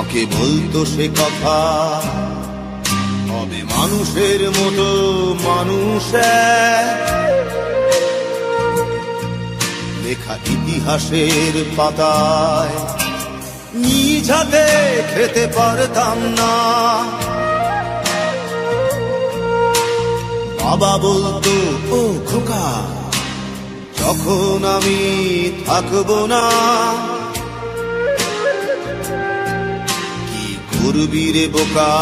মাকে বলতো সে কথা, হবে মানুষের মতো মানুষ লেখা ইতিহাসের পাতায় নিজ হাতে খেতে পারতাম না। বাবা বলতো, ও খোকা, যখন আমি থাকবো না, কি করবি রে বোকা,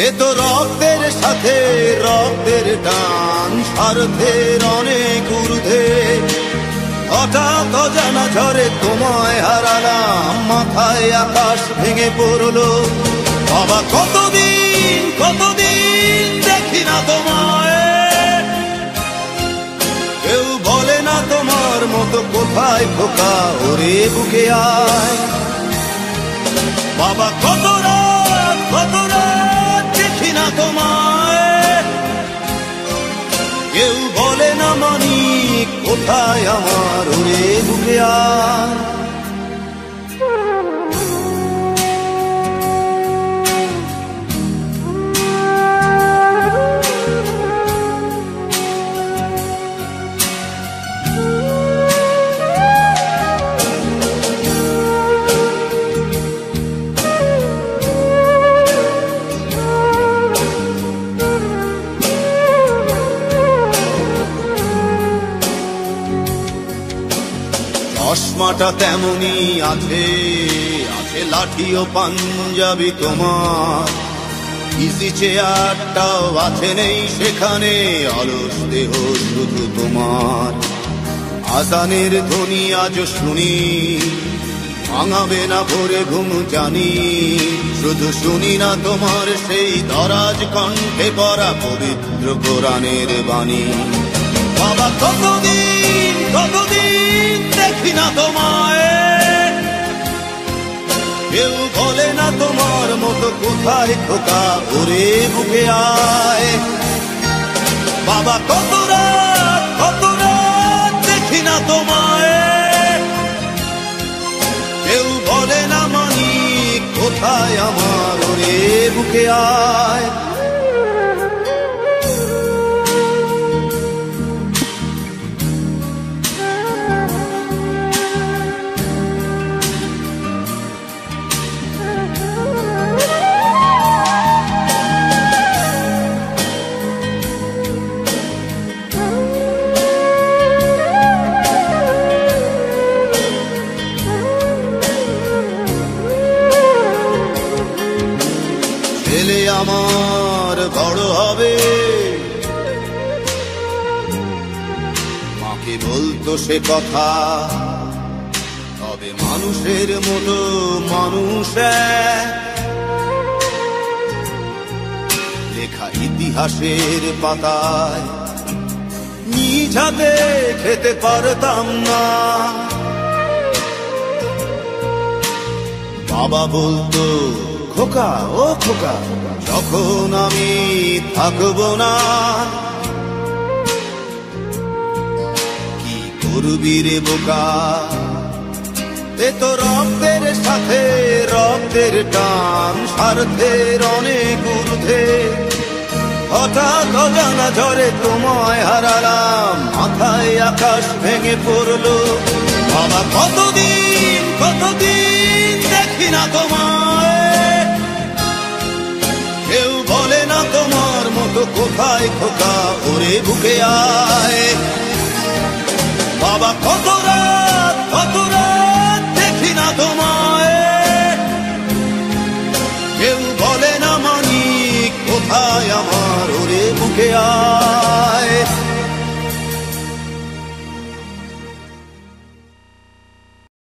এ তো রক্তের সাথে রক্তের টান, স্বার্থের অনেক ঊর্ধ্বে। হঠাৎ অজানা ঝড়ে তোমায় হারালাম, মাথায় আকাশ ভেঙে পড়লো। বাবা কতদিন কতদিন দেখি না তোমায়, কেউ বলে না তোমার মতো কোথায় খোকা, ওরে বুকে আয়। বাবা কত রাত দেখি না তোমায়, কেউ বলে না মানি কোথায় আমার, ওরে বুকে আয়। চশমাটা তেমনি আছে, আছে লাঠি ও পাঞ্জাবি তোমার, ইজি চেয়ারটাও আছে নেই সেখানে, অলস দেহ শুধু তোমার। আজানের ধ্বনি আজ শুনি, ভাঙাবে না ভোরে ঘুম জানি, শুধু শুনি না তোমার সেই দরাজ কণ্ঠে পড়া পবিত্র কোরআনের বাণী। বাবা কতদিন কতদিন দেখি না তোমায়, কেউ বলে না তোমার মতো কোথায় খোকা, ওরে বুকে আয়। বাবা কত রাত দেখি না তোমায়, কেউ বলে না মানি কোথায় আমার, ওরে বুকে আয়। ছেলে আমার বড় হবে, মাকে বলতো সে কথা, হবে মানুষের মতো মানুষ লেখা ইতিহাসের পাতায় নিজ হাতে খেতে পারতাম না। বাবা বলতো, খোকা ও খোকা, যখন আমি থাকবো না, কি করবি রে বোকা, এ তো রক্তের সাথে রক্তের টান, স্বার্থের অনেক ঊর্ধ্বে। হঠাৎ অজানা ঝড়ে তোমায় হারালাম, মাথায় আকাশ ভেঙে পড়লো। বাবা কতদিন কতদিন দেখি না তোমায়, কেউ বলে না তোমার মতো কোথায় খোকা, ওরে বুকে আয়। বাবা কত রাত